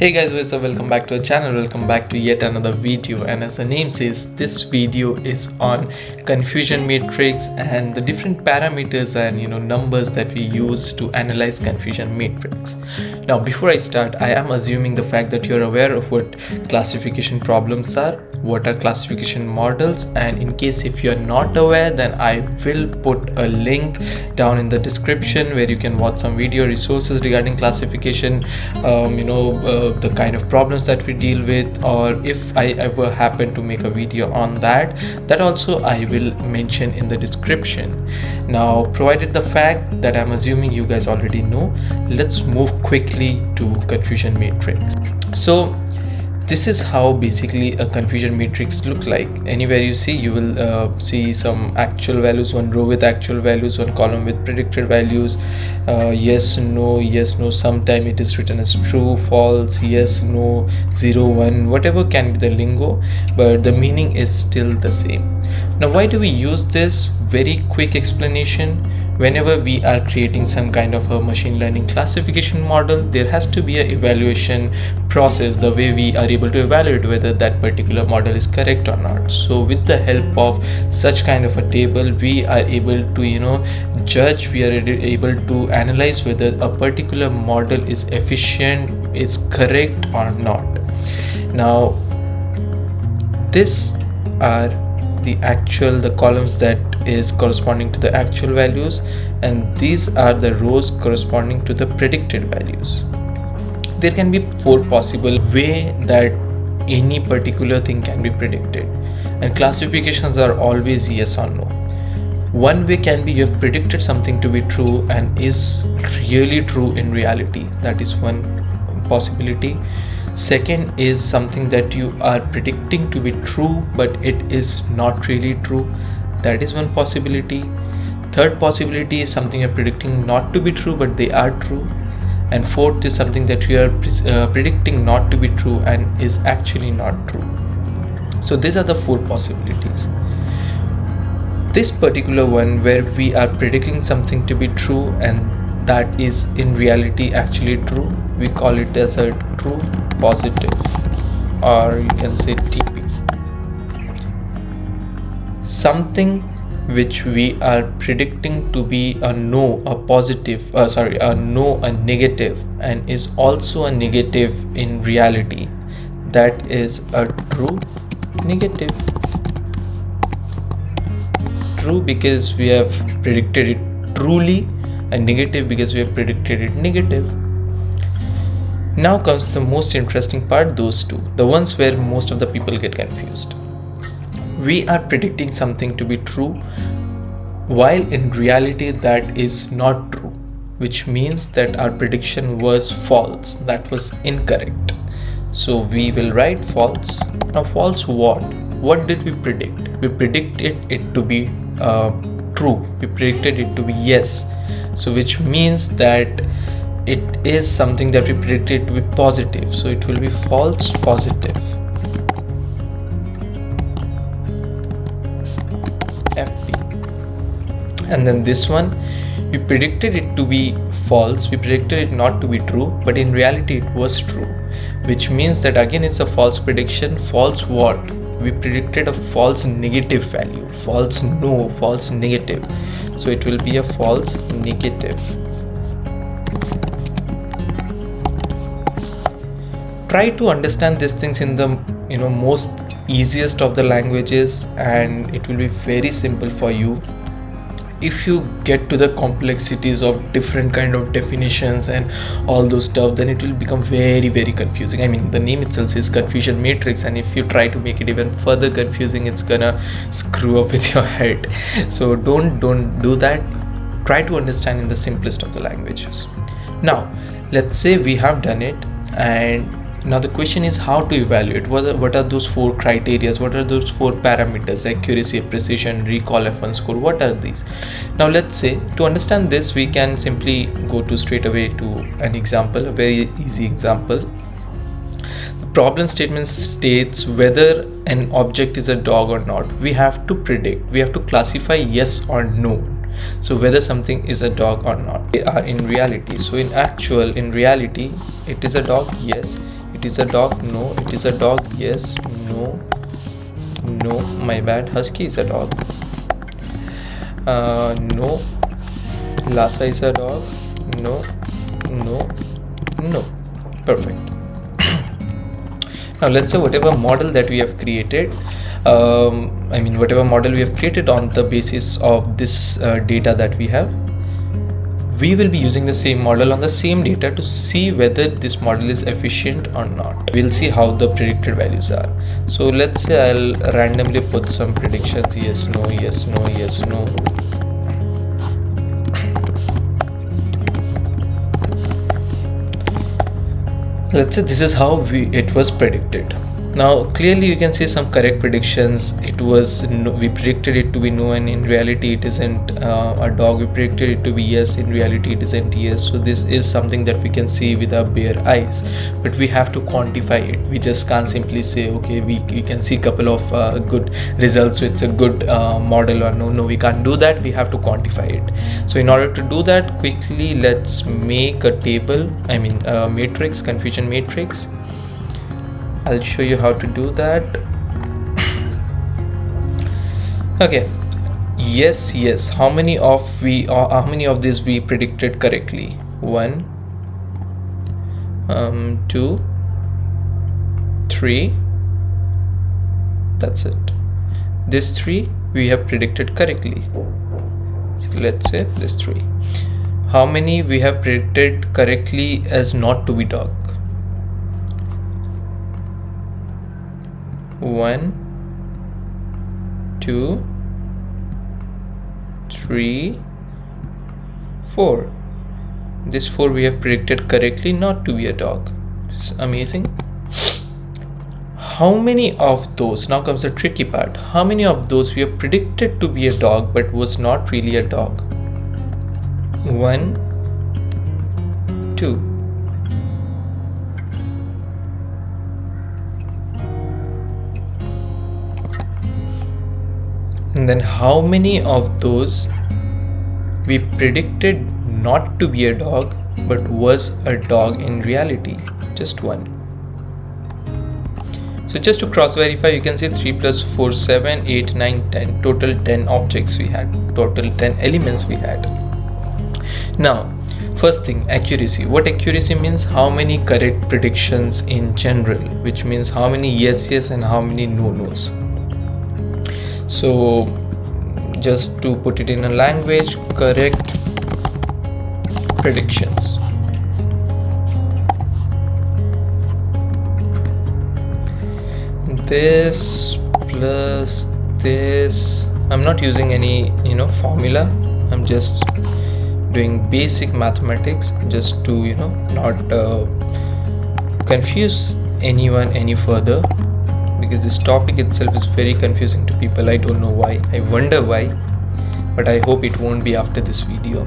Hey guys, what's up? Welcome back to our channel. Welcome back to yet another video. And as the name says, this video is on confusion matrix and the different parameters and numbers that we use to analyze confusion matrix. Now, before I start, I am assuming the fact that you're aware of what classification problems are, what are classification models, and in case if you're not aware, then I will put a link down in the description where you can watch some video resources regarding classification, the kind of problems that we deal with, or if I ever happen to make a video on that also I will mention in the description. Now, provided the fact that I'm assuming you guys already know, let's move quickly to confusion matrix. So this is how basically a confusion matrix look like. Anywhere you see, you will see some actual values, one row with actual values, one column with predicted values, yes, no, sometime it is written as true, false, yes, no, 0, 1, whatever can be the lingo, but the meaning is still the same. Now, why do we use this? Very quick explanation. Whenever we are creating some kind of a machine learning classification model, there has to be an evaluation process, the way we are able to evaluate whether that particular model is correct or not. So with the help of such kind of a table, we are able to judge, we are able to analyze whether a particular model is efficient, is correct or not. Now, this are the columns that is corresponding to the actual values, and these are the rows corresponding to the predicted values. There can be 4 possible way that any particular thing can be predicted, and classifications are always yes or no. One way can be you have predicted something to be true and is really true in reality. That is one possibility. Second is something that you are predicting to be true but it is not really true. That is one possibility. Third possibility is something you're predicting not to be true but they are true. And fourth is something that you are predicting not to be true and is actually not true. So these are the 4 possibilities. This particular one where we are predicting something to be true and that is in reality actually true, we call it as a true positive, or you can say TP. Something which we are predicting to be a no, a positive, a no, a negative, and is also a negative in reality, that is a true negative. True because we have predicted it truly, and negative because we have predicted it negative. Now comes the most interesting part, those two, the ones where most of the people get confused. We are predicting something to be true while in reality that is not true, which means that our prediction was false, that was incorrect. So we will write false. Now, false what? What did we predict? We predicted it to be true. We predicted it to be yes. So which means that it is something that we predicted to be positive. So it will be false positive. FP. And then this one, we predicted it to be false. We predicted it not to be true, but in reality it was true. Which means that again it's a false prediction. False what? We predicted a false negative value. False no, false negative. So it will be a false negative. Try to understand these things in the most easiest of the languages, and it will be very simple for you. If you get to the complexities of different kind of definitions and all those stuff, then it will become very, very confusing. I mean, the name itself is confusion matrix, and if you try to make it even further confusing, it's gonna screw up with your head. So don't do that. Try to understand in the simplest of the languages. Now, let's say we have done it, and now the question is how to evaluate. What are those 4 criteria? What are those 4 parameters? Accuracy, precision, recall, F1 score. What are these? Now let's say to understand this, we can simply go to straight away to an example, a very easy example. The problem statement states whether an object is a dog or not. We have to predict. We have to classify yes or no. So whether something is a dog or not in reality. So in reality, it is a dog. Yes. It is a dog. No. It is a dog. Yes. No. No, my bad. Husky is a dog. No. Lhasa is a dog. No. No. No. Perfect. Now let's say whatever model that we have created, whatever model we have created on the basis of this data that we have, we will be using the same model on the same data to see whether this model is efficient or not. We'll see how the predicted values are. So let's say I'll randomly put some predictions. Yes, no, yes, no, yes, no. Let's say this is how it was predicted. Now clearly you can see some correct predictions. It was no, we predicted it to be no, and in reality it isn't a dog. We predicted it to be yes, in reality it isn't yes. So this is something that we can see with our bare eyes, but we have to quantify it. We just can't simply say okay, we can see a couple of good results, so it's a good model, or no, we can't do that. We have to quantify it. So in order to do that, quickly let's make a table, matrix, confusion matrix. I'll show you how to do that. Okay, yes, how many of these we predicted correctly? 1, 2, 3. That's it. This 3 we have predicted correctly. So let's say this 3. How many we have predicted correctly as not to be dog? 1, 2, 3, 4. This 4 we have predicted correctly not to be a dog. This is amazing. How many of those, now comes the tricky part, how many of those we have predicted to be a dog but was not really a dog? 1, 2. And then how many of those we predicted not to be a dog but was a dog in reality? Just 1. So just to cross verify, you can see 3 plus 4, 7, 8, 9, 10. Total 10 objects we had. Total 10 elements we had. Now, first thing, accuracy. What accuracy means? How many correct predictions in general, which means how many yes and how many no-nos. So just to put it in a language, correct predictions. This plus this, I'm not using any formula. I'm just doing basic mathematics just to not confuse anyone any further, because this topic itself is very confusing to people. I don't know why. I wonder why, but I hope it won't be after this video.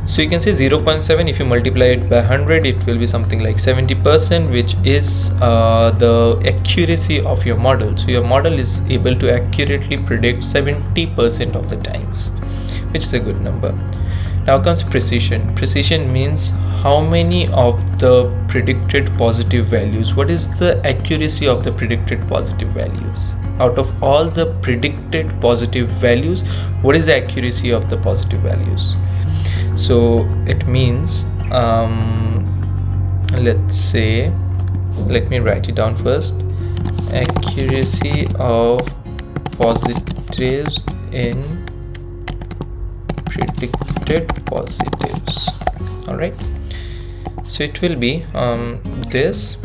So you can say 0.7, if you multiply it by 100, it will be something like 70%, which is the accuracy of your model. So your model is able to accurately predict 70% of the times, which is a good number. Now comes precision. Precision means how many of the predicted positive values, what is the accuracy of the predicted positive values? Out of all the predicted positive values, what is the accuracy of the positive values? So it means, let's say, let me write it down first. Accuracy of positives in predicted positives. All right. So it will be this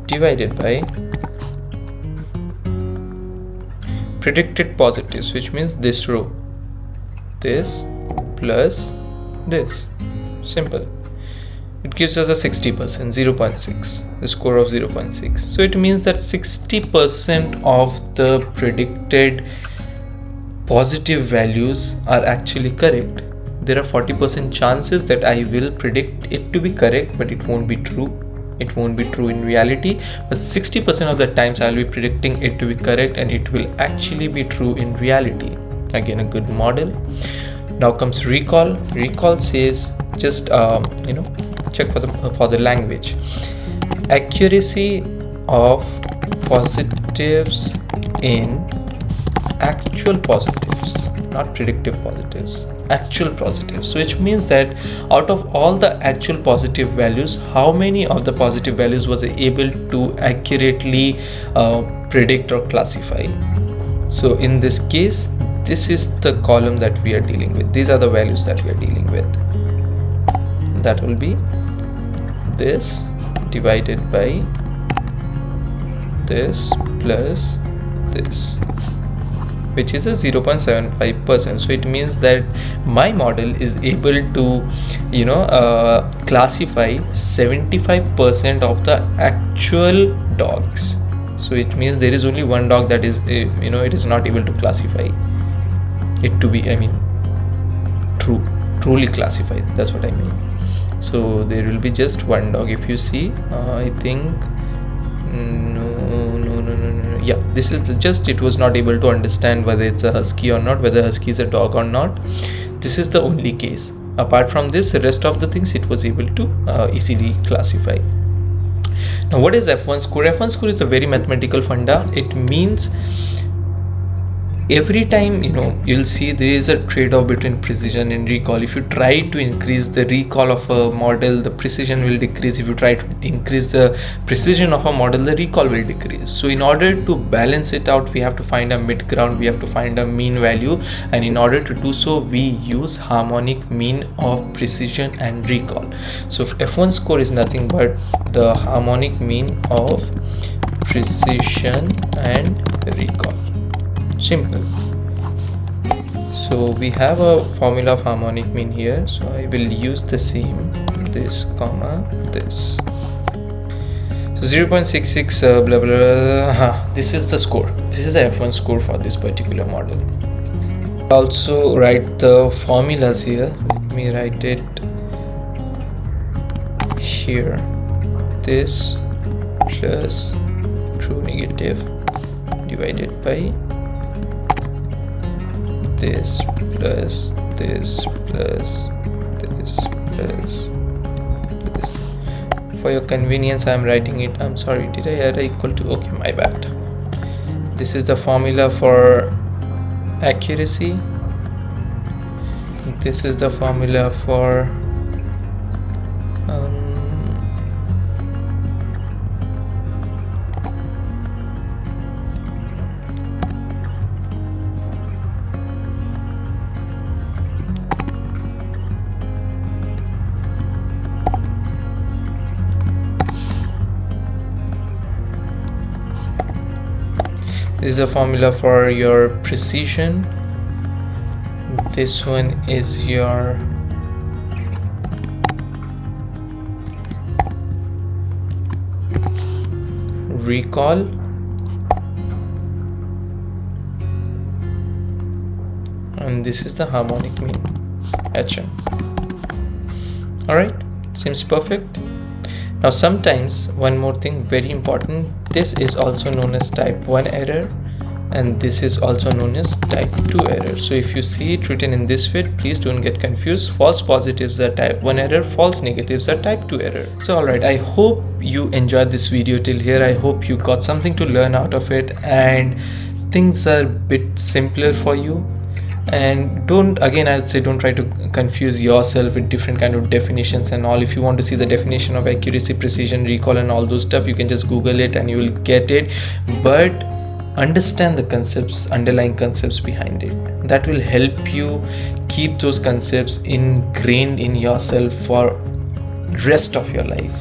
divided by predicted positives, which means this row, this plus this. Simple. It gives us a 60%, 0.6, the score of 0.6. So it means that 60% of the predicted positive values are actually correct. There are 40% chances that I will predict it to be correct, but it won't be true. It won't be true in reality. But 60% of the times I'll be predicting it to be correct, and it will actually be true in reality. Again, a good model. Now comes recall. Recall says just check for the language. accuracy of positives in actual positives, not predictive positives, actual positives. So which means that out of all the actual positive values, how many of the positive values was able to accurately predict or classify. So in this case, this is the column that we are dealing with. These are the values that we are dealing with. That will be this divided by this plus this, which is a 0.75%. So it means that my model is able to classify 75% of the actual dogs. So it means there is only one dog that is it is not able to classify it to be truly classified. That's what I mean. So there will be just one dog. If you see, I think no, yeah, this is just, it was not able to understand whether it's a husky or not, whether husky is a dog or not. This is the only case. Apart from this, the rest of the things it was able to easily classify. Now what is F1 score? F1 score is a very mathematical funda. It means every time you'll see there is a trade-off between precision and recall. If you try to increase the recall of a model, the precision will decrease. If you try to increase the precision of a model, the recall will decrease. So in order to balance it out, we have to find a mid ground, we have to find a mean value, and in order to do so, we use harmonic mean of precision and recall. So F1 score is nothing but the harmonic mean of precision and recall. Simple. So we have a formula of harmonic mean here, so I will use the same, this comma this. So 0.66 blah blah. This is the score. This is the F1 score for this particular model. Also write the formulas here. Let me write it here. This plus true negative divided by this plus this plus this plus this. For your convenience, I am writing it. I'm sorry, did I add equal to? Okay, my bad. This is the formula for accuracy. This is the formula for this is a formula for your precision. This one is your recall, and this is the harmonic mean, HM. Alright, seems perfect. Now sometimes, one more thing very important, this is also known as type 1 error, and this is also known as type 2 error. So if you see it written in this way, please don't get confused. False positives are type 1 error, false negatives are type 2 error. So alright, I hope you enjoyed this video till here. I hope you got something to learn out of it and things are a bit simpler for you. And I'd say don't try to confuse yourself with different kind of definitions and all. If you want to see the definition of accuracy, precision, recall and all those stuff, you can just Google it and you will get it. But understand the concepts, underlying concepts behind it. That will help you keep those concepts ingrained in yourself for rest of your life.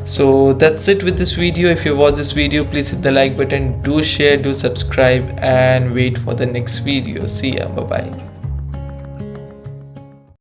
So that's it with this video. If you watched this video, please hit the like button, do share, do subscribe, and wait for the next video. See ya, bye bye.